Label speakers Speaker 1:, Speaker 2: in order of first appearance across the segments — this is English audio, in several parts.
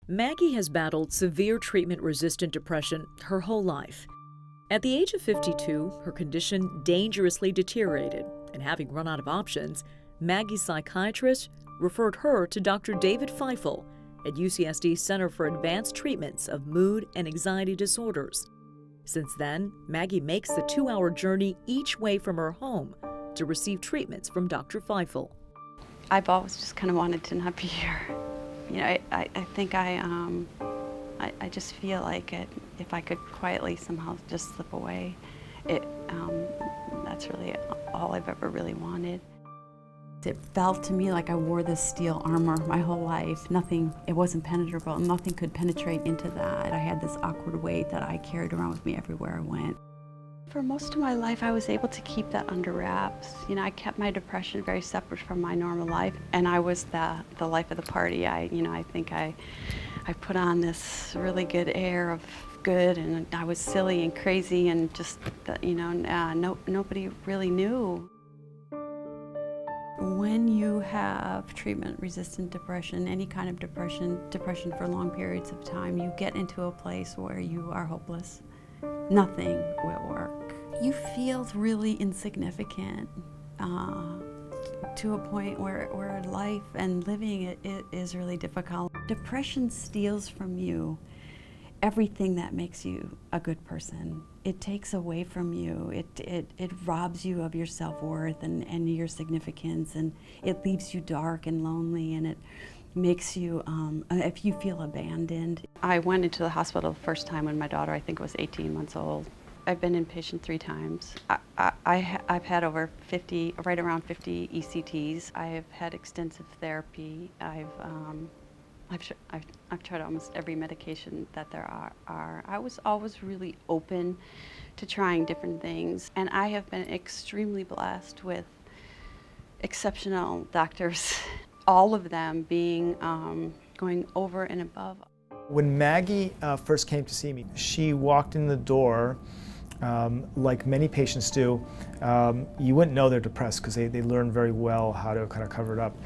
Speaker 1: Maggie has battled severe treatment-resistant depression her whole life. At the age of 52, her condition dangerously deteriorated, and having run out of options, Maggie's psychiatrist referred her to Dr. David Feifel at UCSD's Center for Advanced Treatments of Mood and Anxiety Disorders. Since then, Maggie makes the 2-hour journey each way from her home to receive treatments from Dr. Feifel.
Speaker 2: I've always just kind of wanted to not be here. You know, I think I just feel like if I could quietly somehow just slip away, that's really all I've ever really wanted. It felt to me like I wore this steel armor my whole life. It wasn't penetrable, nothing could penetrate into that. I had this awkward weight that I carried around with me everywhere I went. For most of my life, I was able to keep that under wraps. You know, I kept my depression very separate from my normal life, and I was the life of the party. I think I put on this really good air of good, and I was silly and crazy, and just, nobody really knew. When you have treatment-resistant depression, any kind of depression for long periods of time, you get into a place where you are hopeless. Nothing will work. You feel really insignificant to a point where life and living it is really difficult. Depression steals from you everything that makes you a good person. It takes away from you. It robs you of your self-worth and your significance, and it leaves you dark and lonely, and it makes you, if you feel abandoned. I went into the hospital the first time when my daughter, I think, was 18 months old. I've been inpatient 3 times. I've had over 50, right around 50 ECTs. I have had extensive therapy. I've tried almost every medication that there are. I was always really open to trying different things, and I have been extremely blessed with exceptional doctors. All of them being going over and above.
Speaker 3: When Maggie first came to see me, she walked in the door like many patients do. You wouldn't know they're depressed because they learn very well how to kind of cover it up.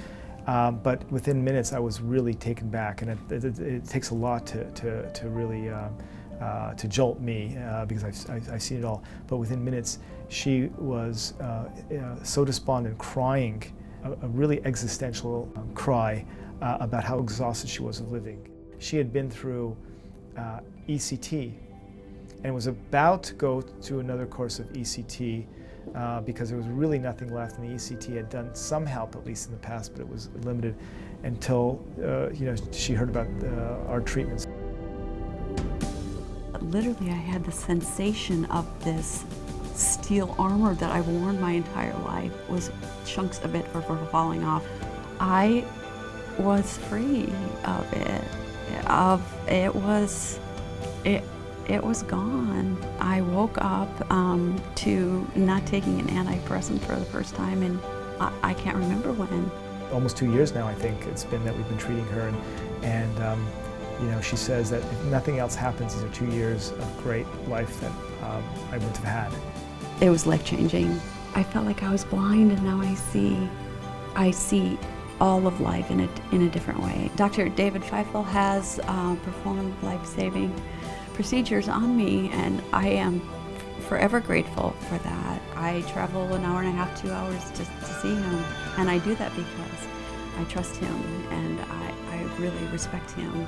Speaker 3: But within minutes, I was really taken back, and it takes a lot to really to jolt me because I've seen it all. But within minutes, she was so despondent, crying. A really existential cry about how exhausted she was of living. She had been through ECT and was about to go to another course of ECT because there was really nothing left, and the ECT had done some help, at least in the past, but it was limited until she heard about our treatments.
Speaker 2: Literally, I had the sensation of this steel armor that I've worn my entire life was chunks of it were falling off. I was free of it. It was gone. I woke up to not taking an antidepressant for the first time, and I can't remember when.
Speaker 3: Almost 2 years now, I think it's been that we've been treating her, and she says that if nothing else happens, these are 2 years of great life that I wouldn't have had.
Speaker 2: It was life-changing. I felt like I was blind, and now I see all of life in a different way. Dr. David Feifel has performed life-saving procedures on me, and I am forever grateful for that. I travel 1.5 hours, 2 hours to see him, and I do that because I trust him, and I really respect him.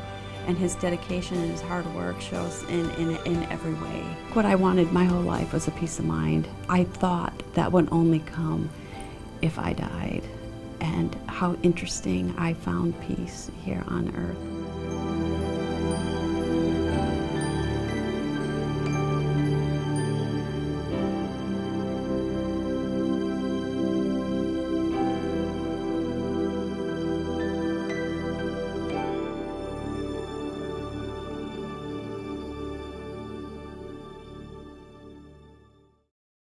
Speaker 2: And his dedication and his hard work shows in every way. What I wanted my whole life was a peace of mind. I thought that would only come if I died. And how interesting I found peace here on earth.